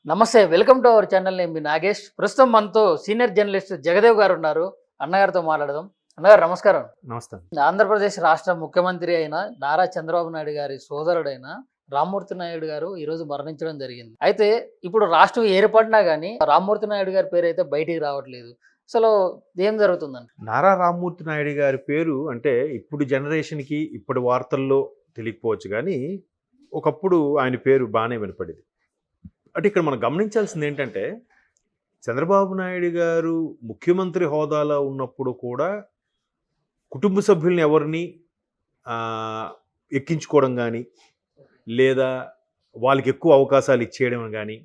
నమస్తే. Welcome to our channel. నేను మీ నాగేష్. ప్రస్తుతం మనతో సీనియర్ జర్నలిస్ట్ జగదేవ్ గారు ఉన్నారు. అన్నగారితో మాట్లాడదాం. అన్నగారు నమస్కారం. నమస్తే. ఆంధ్రప్రదేశ్ రాష్ట్ర ముఖ్యమంత్రి అయిన నారా చంద్రబాబు నాయుడు గారి సోదరుడైన రామ్మూర్తి నాయుడు గారు ఈరోజు మరణించడం జరిగింది. అయితే ఇప్పుడు రాష్ట్రం ఏర్పడినా కానీ రామ్మూర్తి నాయుడు గారి పేరు అయితే బయటికి రావట్లేదు. అసలు ఏం జరుగుతుందండి? నారా రామ్మూర్తి నాయుడు గారి పేరు అంటే ఇప్పుడు జనరేషన్‌కి ఇప్పటి వార్తల్లో తెలియకపోవచ్చు గానీ, ఒకప్పుడు ఆయన పేరు బానే వినపడేది. అంటే ఇక్కడ మనం గమనించాల్సింది ఏంటంటే, చంద్రబాబు నాయుడు గారు ముఖ్యమంత్రి హోదాలో ఉన్నప్పుడు కూడా కుటుంబ సభ్యుల్ని ఎవరిని ఎక్కించుకోవడం గానీ, లేదా వాళ్ళకి ఎక్కువ అవకాశాలు ఇచ్చేయడం గానీ,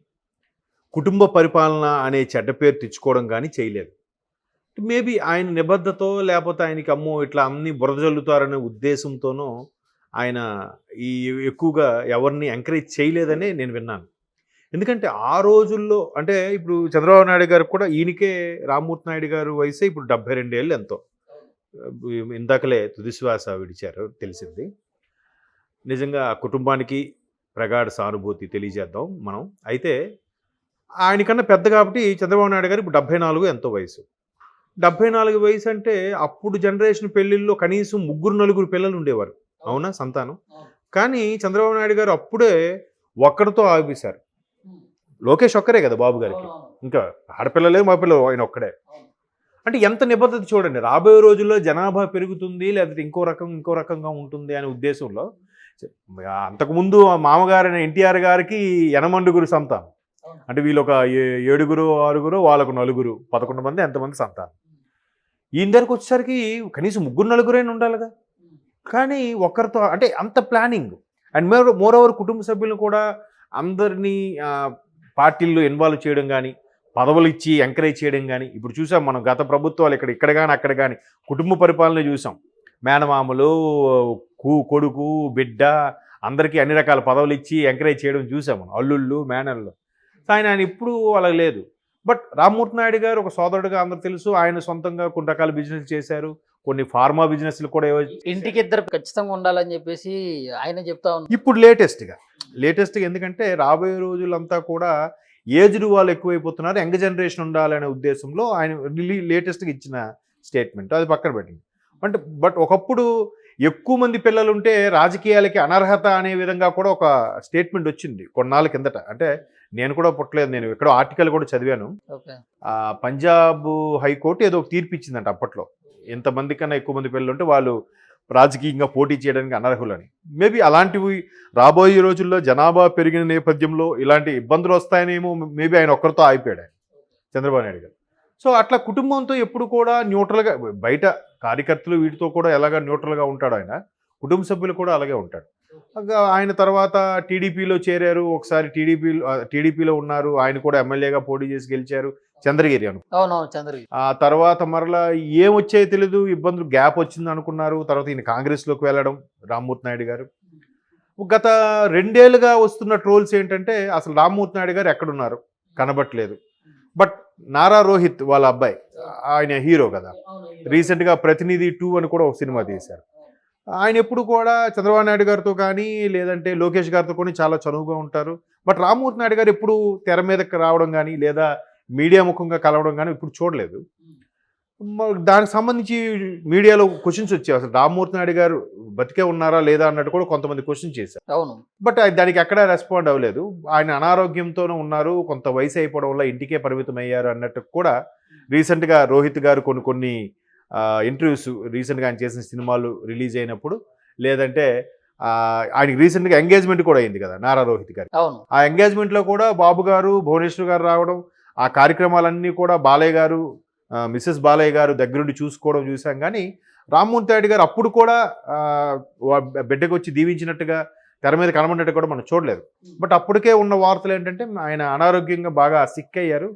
కుటుంబ పరిపాలన అనే చెడ్డ పేరు తెచ్చుకోవడం గానీ చేయలేదు. మేబీ ఆయన నిబద్ధతో లేకపోతే ఆయనకి అమ్మో ఇట్లా అన్నీ బురద జల్లుతారనే ఉద్దేశంతోనో ఆయన ఈ ఎక్కువగా ఎవరిని ఎంకరేజ్ చేయలేదనే నేను విన్నాను. ఎందుకంటే ఆ రోజుల్లో అంటే ఇప్పుడు చంద్రబాబు నాయుడు గారికి కూడా ఈయనకే రామ్మూర్తి నాయుడు గారు వయసే ఇప్పుడు 72 ఏళ్ళు ఎంతో. ఇందాకలే తుదిశ్వాస విడిచారు తెలిసింది. నిజంగా ఆ కుటుంబానికి ప్రగాఢ సానుభూతి తెలియజేద్దాం మనం. అయితే ఆయనకన్నా పెద్ద కాబట్టి చంద్రబాబు నాయుడు గారు ఇప్పుడు 74 ఎంతో వయసు. 74 వయసు అంటే అప్పుడు జనరేషన్ పెళ్ళిళ్ళలో కనీసం 3-4 పిల్లలు ఉండేవారు. అవునా? సంతానం. కానీ చంద్రబాబు నాయుడు గారు అప్పుడే ఒక్కడితో ఆపేశారు. లోకేష్ ఒక్కరే కదా బాబు గారికి. ఇంకా ఆడపిల్లలే మగపిల్లలు ఆయన ఒక్కడే. అంటే ఎంత నిబద్ధత చూడండి. రాబోయే రోజుల్లో జనాభా పెరుగుతుంది లేకపోతే ఇంకో రకంగా ఉంటుంది అనే ఉద్దేశంలో అంతకుముందు మామగారైన ఎన్టీఆర్ గారికి 8 సంతానం. అంటే వీళ్ళు ఒక 7 6 వాళ్ళకు 4 11 మంది ఎంతమంది సంతానం. ఈయన దగ్గరకు వచ్చేసరికి కనీసం 3-4 ఉండాలిగా. కానీ ఒక్కరితో అంటే అంత ప్లానింగ్ అండ్ మోర్ ఓవర్ కుటుంబ సభ్యులను కూడా అందరినీ పార్టీల్లో ఇన్వాల్వ్ చేయడం కానీ, పదవులు ఇచ్చి ఎంకరేజ్ చేయడం కానీ ఇప్పుడు చూసాం మనం గత ప్రభుత్వాలు ఇక్కడ కానీ అక్కడ కానీ కుటుంబ పరిపాలన చూసాం. మేనమామలు, కొడుకు, బిడ్డ అందరికీ అన్ని రకాల పదవులు ఇచ్చి ఎంకరేజ్ చేయడం చూసాం మనం. అల్లుళ్ళు, మేనళ్ళు. ఆయన ఇప్పుడు అలా లేదు. బట్ రామ్మూర్తి నాయుడు గారు ఒక సోదరుడుగా అందరూ తెలుసు. ఆయన సొంతంగా కొన్ని రకాల బిజినెస్ చేశారు. కొన్ని ఫార్మా బిజినెస్లు కూడా ఇంటికి ఇద్దరు ఖచ్చితంగా ఉండాలని చెప్పేసి ఆయన చెప్తా ఉన్నారు. ఇప్పుడు లేటెస్ట్గా ఎందుకంటే రాబోయే రోజులంతా కూడా ఏజ్డ్ వాళ్ళు ఎక్కువైపోతున్నారు, యంగ్ జనరేషన్ ఉండాలనే ఉద్దేశంలో ఆయన లేటెస్ట్గా ఇచ్చిన స్టేట్మెంట్ అది పక్కన పెట్టింది. అంటే బట్ ఒకప్పుడు ఎక్కువ మంది పిల్లలు ఉంటే రాజకీయాలకి అనర్హత అనే విధంగా కూడా ఒక స్టేట్మెంట్ వచ్చింది కొన్నాళ్ళ కిందట. అంటే నేను కూడా పుట్టలేదు, నేను ఎక్కడో ఆర్టికల్ కూడా చదివాను. పంజాబ్ హైకోర్టు ఏదో ఒక తీర్పు ఇచ్చిందంట అప్పట్లో. ఎంతమంది కన్నా ఎక్కువ మంది పిల్లలు ఉంటే వాళ్ళు రాజకీయంగా పోటీ చేయడానికి అనర్హులని. మేబీ అలాంటివి రాబోయే రోజుల్లో జనాభా పెరిగిన నేపథ్యంలో ఇలాంటి ఇబ్బందులు వస్తాయనేమో మేబీ ఆయన ఒక్కరితో ఆగిపోయాడు చంద్రబాబు నాయుడు గారు. సో అట్లా కుటుంబంతో ఎప్పుడు కూడా న్యూట్రల్గా, బయట కార్యకర్తలు వీటితో కూడా ఎలాగ న్యూట్రల్గా ఉంటాడు ఆయన, కుటుంబ సభ్యులు కూడా అలాగే ఉంటాడు. ఆయన తర్వాత టీడీపీలో చేరారు. ఒకసారి టీడీపీలో ఉన్నారు. ఆయన కూడా ఎమ్మెల్యేగా పోటీ చేసి గెలిచారు చంద్రగిరి చంద్రగిరి. ఆ తర్వాత మరలా ఏమొచ్చాయో తెలీదు, ఇబ్బందులు గ్యాప్ వచ్చింది అనుకున్నారు. తర్వాత ఈయన కాంగ్రెస్లోకి వెళ్ళడం రామ్మూర్తి నాయుడు గారు. గత 2 ఏళ్ళుగా వస్తున్న ట్రోల్స్ ఏంటంటే అసలు రామ్మూర్తి నాయుడు గారు ఎక్కడున్నారు, కనబట్లేదు. బట్ నారా రోహిత్ వాళ్ళ అబ్బాయి, ఆయన హీరో కదా, రీసెంట్గా ప్రతినిధి 2 అని కూడా ఒక సినిమా తీశారు. ఆయన ఎప్పుడు కూడా చంద్రబాబు నాయుడు గారితో కానీ లేదంటే లోకేష్ గారితో కానీ చాలా చనువుగా ఉంటారు. బట్ రామ్మూర్తి నాయుడు గారు ఎప్పుడు తెర మీదకి రావడం కానీ లేదా మీడియా ముఖంగా కలవడం కానీ ఇప్పుడు చూడలేదు. దానికి సంబంధించి మీడియాలో క్వశ్చన్స్ వచ్చాయి. అసలు రామ్మూర్తి నాయుడు గారు బతికే ఉన్నారా లేదా అన్నట్టు కూడా కొంతమంది క్వశ్చన్ చేశారు. అవును. బట్ దానికి ఎక్కడా రెస్పాండ్ అవ్వలేదు. ఆయన అనారోగ్యంతోనే ఉన్నారు, కొంత వయసు అయిపోవడం వల్ల ఇంటికే పరిమితం అయ్యారు అన్నట్టు కూడా రీసెంట్గా రోహిత్ గారు కొన్ని ఇంటర్వ్యూస్ రీసెంట్గా ఆయన చేసిన సినిమాలు రిలీజ్ అయినప్పుడు, లేదంటే ఆయనకి రీసెంట్గా ఎంగేజ్మెంట్ కూడా అయింది కదా నారా రోహిత్ గారు. ఆ ఎంగేజ్మెంట్లో కూడా బాబు గారు, భువనేశ్వర్ గారు రావడం, ఆ కార్యక్రమాలన్నీ కూడా బాలయ్య గారు, మిసెస్ బాలయ్య గారు దగ్గరుండి చూసుకోవడం చూసాం. కానీ రామ్మూర్తి నాయుడు గారు అప్పుడు కూడా బిడ్డకు వచ్చి దీవించినట్టుగా తెర మీద కనబడినట్టు కూడా మనం చూడలేదు. బట్ అప్పటికే ఉన్న వార్తలు ఏంటంటే ఆయన అనారోగ్యంగా బాగా సిక్ అయ్యారు,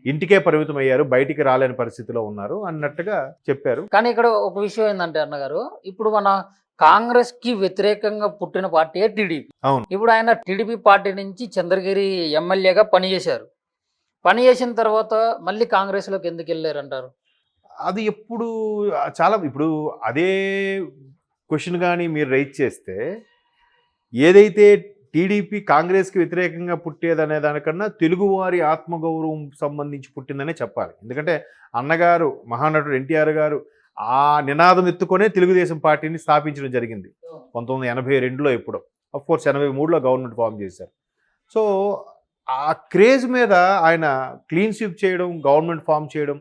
ఇంటికే పరిమితం అయ్యారు, బయటికి రాలేని పరిస్థితిలో ఉన్నారు అన్నట్టుగా చెప్పారు. కానీ ఇక్కడ ఒక విషయం ఏంటంటే అన్నగారు, ఇప్పుడు మన కాంగ్రెస్ కి వ్యతిరేకంగా పుట్టిన పార్టీ టీడీపీ. అవును. ఇప్పుడు ఆయన టీడీపీ పార్టీ నుంచి చంద్రగిరి ఎమ్మెల్యేగా పనిచేసిన తర్వాత మళ్ళీ కాంగ్రెస్లోకి ఎందుకు వెళ్ళారంటారు? అది ఎప్పుడు ఇప్పుడు అదే క్వశ్చన్ కానీ మీరు రైజ్ చేస్తే, ఏదైతే టీడీపీ కాంగ్రెస్కి వ్యతిరేకంగా పుట్టేదనే దానికన్నా తెలుగువారి ఆత్మగౌరవం సంబంధించి పుట్టిందనే చెప్పాలి. ఎందుకంటే అన్నగారు మహానటుడు ఎన్టీఆర్ గారు ఆ నినాదం ఎత్తుకొనే తెలుగుదేశం పార్టీని స్థాపించడం జరిగింది 1982లో ఎప్పుడో. అఫ్ కోర్స్ 83లో గవర్నమెంట్ ఫామ్ చేశారు. సో ఆ క్రేజ్ మీద ఆయన క్లీన్ స్వీప్ చేయడం, గవర్నమెంట్ ఫామ్ చేయడం,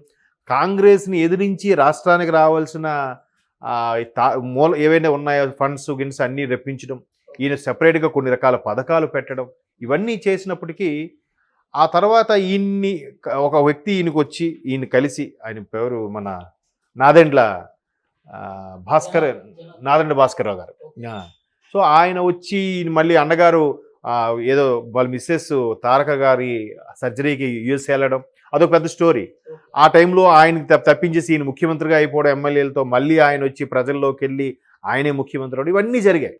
కాంగ్రెస్ని ఎదిరించి రాష్ట్రానికి రావాల్సిన ఏవైనా ఉన్నాయో ఫండ్స్ గిన్స్ అన్నీ రప్పించడం, ఈయన సెపరేట్గా కొన్ని రకాల పథకాలు పెట్టడం, ఇవన్నీ చేసినప్పటికీ ఆ తర్వాత ఈయన్ని ఒక వ్యక్తి ఈయనకు వచ్చి ఈయన కలిసి, ఆయన పేరు మన నాదెండ్ల భాస్కర్రావు గారు. సో ఆయన వచ్చి మళ్ళీ అన్నగారు ఏదో వాళ్ళ మిస్సెస్ తారక గారి సర్జరీకి యూఎస్ వెళ్ళడం, అదొక పెద్ద స్టోరీ. ఆ టైంలో ఆయనకి తప్పించేసి ఈయన ముఖ్యమంత్రిగా అయిపోవడం, ఎమ్మెల్యేలతో మళ్ళీ ఆయన వచ్చి ప్రజల్లోకి వెళ్ళి ఆయనే ముఖ్యమంత్రి అవడం, ఇవన్నీ జరిగాయి.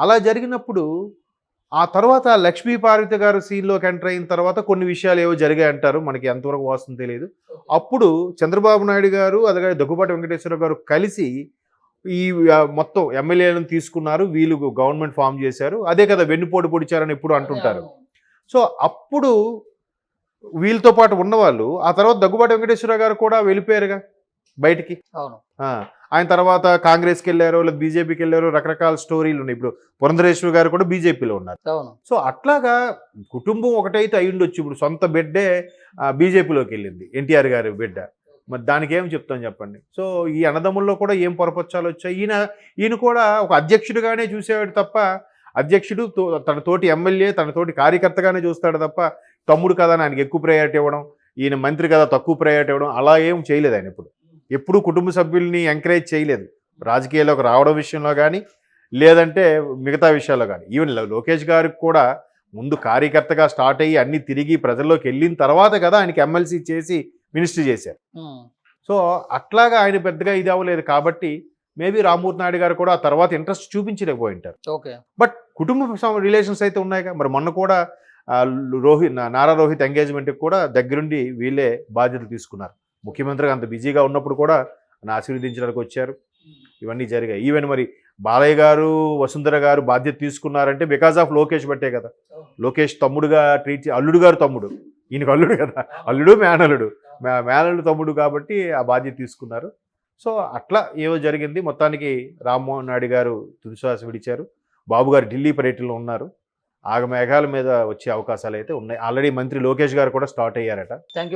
అలా జరిగినప్పుడు ఆ తర్వాత లక్ష్మీ పార్వతి గారు సీన్లోకి ఎంటర్ అయిన తర్వాత కొన్ని విషయాలు ఏవో జరిగాయి అంటారు, మనకి ఎంతవరకు వాస్తవం తెలియదు. అప్పుడు చంద్రబాబు నాయుడు గారు అలాగే దగ్గుబాటి వెంకటేశ్వర గారు కలిసి ఈ మొత్తం ఎమ్మెల్యేలను తీసుకున్నారు, వీళ్ళు గవర్నమెంట్ ఫామ్ చేశారు, అదే కదా వెన్నుపోటు పొడిచారని ఎప్పుడు అంటుంటారు. సో అప్పుడు వీళ్ళతో పాటు ఉన్నవాళ్ళు ఆ తర్వాత దగ్గుబాటి వెంకటేశ్వర గారు కూడా వెళ్ళిపోయారుగా బయటికి. అవును. ఆయన తర్వాత కాంగ్రెస్కి వెళ్ళారు, లేదా బీజేపీకి వెళ్ళారు, రకరకాల స్టోరీలు ఉన్నాయి. ఇప్పుడు పురంధరేశ్వరి గారు కూడా బీజేపీలో ఉన్నారు. అవును. సో అట్లాగా కుటుంబం ఒకటైతే అయి ఉండొచ్చు. ఇప్పుడు సొంత బిడ్డే బీజేపీలోకి వెళ్ళింది, ఎన్టీఆర్ గారి బిడ్డ. మరి దానికి ఏం చెప్తాం చెప్పండి. సో ఈ అన్నదమ్ముల్లో కూడా ఏం పొరపచ్చాలు వచ్చాయి. ఈయన కూడా ఒక అధ్యక్షుడిగానే చూసేవాడు తప్ప, అధ్యక్షుడు తన తోటి ఎమ్మెల్యే తన తోటి కార్యకర్తగానే చూస్తాడు తప్ప, తమ్ముడు కదా ఆయనకి ఎక్కువ ప్రయారిటీ ఇవ్వడం, ఈయన మంత్రి కదా తక్కువ ప్రయారిటీ ఇవ్వడం, అలా ఏం చేయలేదు ఆయన. ఎప్పుడు కుటుంబ సభ్యుల్ని ఎంకరేజ్ చేయలేదు, రాజకీయాల్లోకి రావడం విషయంలో కానీ లేదంటే మిగతా విషయాల్లో కానీ. ఈవెన్ లోకేష్ గారికి కూడా ముందు కార్యకర్తగా స్టార్ట్ అయ్యి అన్ని తిరిగి ప్రజల్లోకి వెళ్ళిన తర్వాత కదా ఆయనకి ఎమ్మెల్సీ చేసి మినిస్ట్రీ చేశారు. సో అట్లాగా ఆయన పెద్దగా ఇది అవ్వలేదు కాబట్టి మేబీ రామ్మూర్తి నాయుడు గారు కూడా ఆ తర్వాత ఇంట్రెస్ట్ చూపించలేకపోయింటారు. బట్ కుటుంబ రిలేషన్స్ అయితే ఉన్నాయిగా. మరి మొన్న కూడా నారా రోహిత్ ఎంగేజ్మెంట్కి కూడా దగ్గరుండి వీళ్ళే బాధ్యతలు తీసుకున్నారు. ముఖ్యమంత్రిగా అంత బిజీగా ఉన్నప్పుడు కూడా ఆశీర్వదించడానికి వచ్చారు. ఇవన్నీ జరిగాయి. ఈవెన్ మరి బాలయ్య గారు వసుంధర గారు బాధ్యత తీసుకున్నారంటే బికాజ్ ఆఫ్ లోకేష్ బట్టే కదా. లోకేష్ తమ్ముడుగా ట్రీట్ అల్లుడు గారు తమ్ముడు, ఈయనకు అల్లుడు కదా, అల్లుడు మేనల్లుడు తమ్ముడు కాబట్టి ఆ బాధ్యత తీసుకున్నారు. సో అట్లా ఏవో జరిగింది. మొత్తానికి రామ్మోహన్ నాయుడు గారు తుదిశ్వాస విడిచారు. బాబు గారు ఢిల్లీ పర్యటనలో ఉన్నారు. ఆగమేఘాల మీద వచ్చే అవకాశాలు అయితే ఉన్నాయి. ఆల్రెడీ మంత్రి లోకేష్ గారు కూడా స్టార్ట్ అయ్యారట. Thank you.